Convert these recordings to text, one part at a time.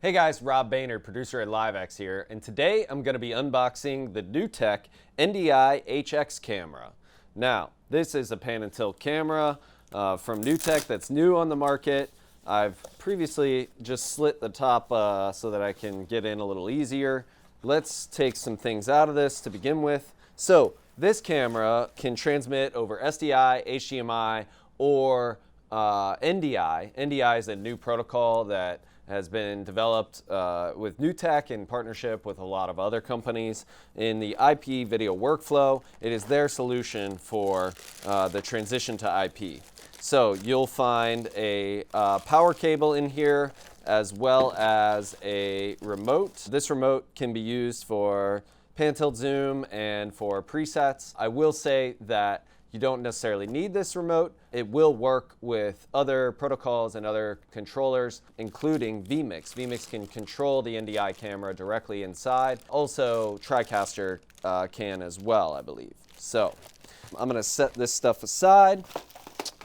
Hey guys, Rob Boehner, producer at LiveX here, and today I'm going to be unboxing the NewTek NDIHX camera. Now, this is a pan and tilt camera from NewTek that's new on the market. I've previously just slit the top so that I can get in a little easier. Let's take some things out of this to begin with. So, this camera can transmit over SDI, HDMI, or NDI. NDI is a new protocol that has been developed with NewTek in partnership with a lot of other companies in the IP video workflow. It is their solution for the transition to IP. So you'll find a power cable in here as well as a remote. This remote can be used for pan tilt zoom and for presets. I will say that you don't necessarily need this remote. It will work with other protocols and other controllers, including vMix. vMix can control the NDI camera directly inside. Also, TriCaster can as well, I believe. So, I'm gonna set this stuff aside.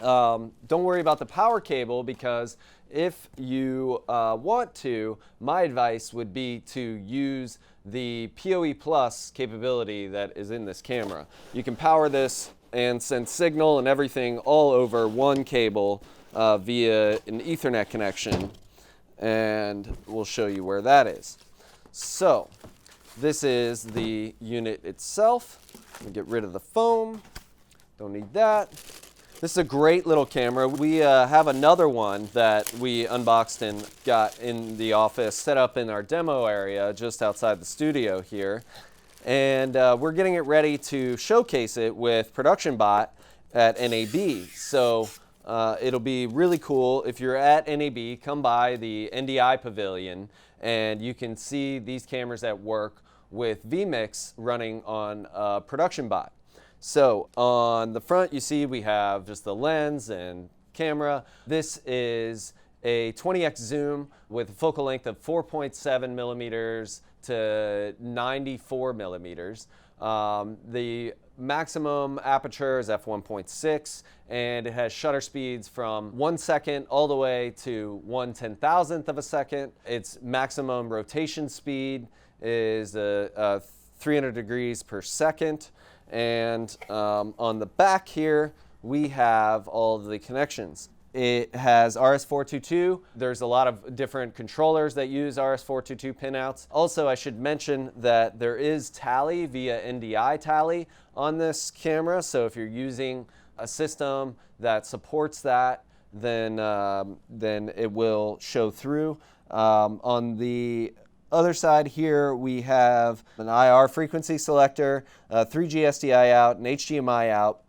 Don't worry about the power cable because if you want to, my advice would be to use the PoE Plus capability that is in this camera. You can power this and send signal and everything all over one cable via an Ethernet connection, and we'll show you where that is. So this is the unit itself. We'll get rid of the foam, don't need that. This is a great little camera. We have another one that we unboxed and got in the office, set up in our demo area just outside the studio here. And we're getting it ready to showcase it with Production Bot at NAB. So it'll be really cool. If you're at NAB, come by the NDI Pavilion and you can see these cameras at work with vMix running on Production Bot. So on the front you see we have just the lens and camera. This is a 20x zoom with a focal length of 4.7 millimeters to 94 millimeters. The maximum aperture is f1.6 and it has shutter speeds from 1 second all the way to 1/10,000th of a second. Its maximum rotation speed is 300 degrees per second. And on the back here we have all of the connections. It has RS422. There's a lot of different controllers that use RS422 pinouts. Also, I should mention that there is tally via NDI tally on this camera. So if you're using a system that supports that, then it will show through. On the other side here, we have an IR frequency selector, 3G SDI out, an HDMI out,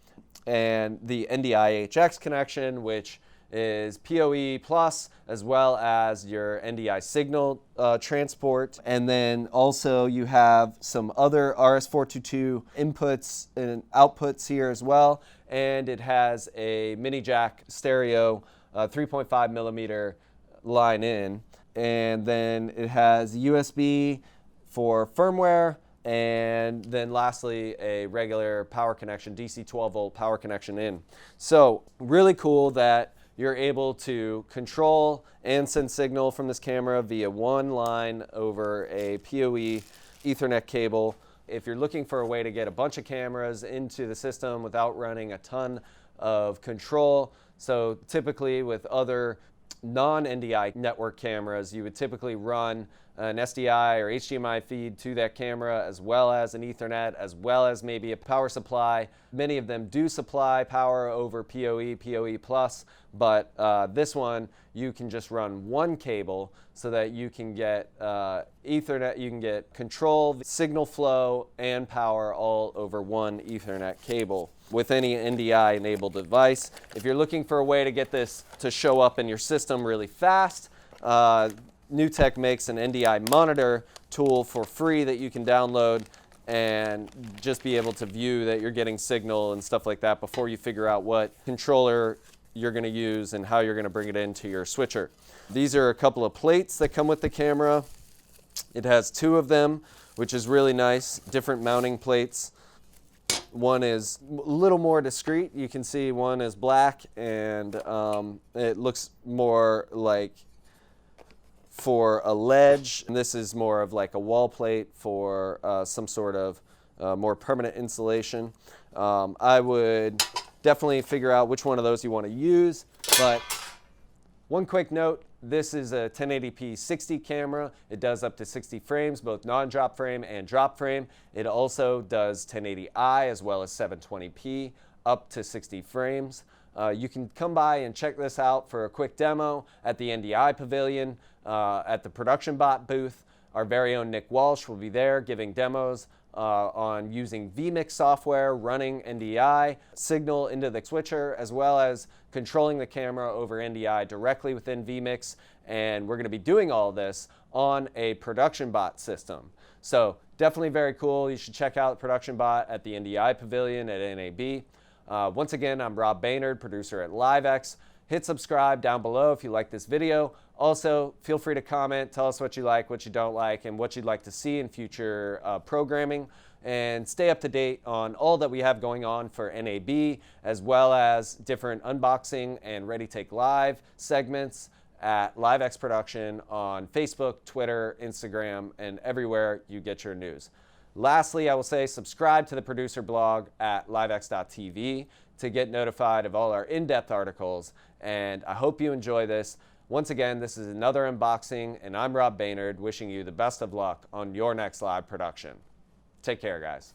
and the NDIHX connection, which is PoE Plus, as well as your NDI signal transport. And then also you have some other RS422 inputs and outputs here as well. And it has a mini jack stereo 3.5 millimeter line in. And then it has USB for firmware. And then lastly, a regular power connection, DC 12 volt power connection in. So really cool that you're able to control and send signal from this camera via one line over a PoE Ethernet cable. If you're looking for a way to get a bunch of cameras into the system without running a ton of control, so typically with other non-NDI network cameras, you would typically run an SDI or HDMI feed to that camera, as well as an Ethernet, as well as maybe a power supply. Many of them do supply power over PoE, PoE Plus, but this one you can just run one cable so that you can get Ethernet, you can get control, signal flow, and power all over one Ethernet cable with any NDI enabled device. If you're looking for a way to get this to show up in your system really fast, NewTek makes an NDI monitor tool for free that you can download and just be able to view that you're getting signal and stuff like that before you figure out what controller you're going to use and how you're going to bring it into your switcher. These are a couple of plates that come with the camera. It has two of them, which is really nice, different mounting plates. One is a little more discreet. You can see one is black and it looks more like for a ledge, and this is more of like a wall plate for some sort of more permanent installation. I would definitely figure out which one of those you want to use, but one quick note, this is a 1080p 60 camera. It does up to 60 frames, both non-drop frame and drop frame. It also does 1080i as well as 720p up to 60 frames. You can come by and check this out for a quick demo at the NDI Pavilion at the Production Bot booth. Our very own Nick Walsh will be there giving demos on using vMix software, running NDI signal into the switcher, as well as controlling the camera over NDI directly within vMix. And we're going to be doing all this on a Production Bot system. So definitely very cool. You should check out Production Bot at the NDI Pavilion at NAB. Once again, I'm Rob Baynard, producer at LiveX. Hit subscribe down below if you like this video. Also, feel free to comment, tell us what you like, what you don't like, and what you'd like to see in future programming. And stay up to date on all that we have going on for NAB, as well as different unboxing and Ready Take Live segments at LiveX Production on Facebook, Twitter, Instagram, and everywhere you get your news. Lastly, I will say subscribe to the producer blog at livex.tv to get notified of all our in-depth articles, and I hope you enjoy this. Once again, this is another unboxing, and I'm Rob Baynard, wishing you the best of luck on your next live production. Take care, guys.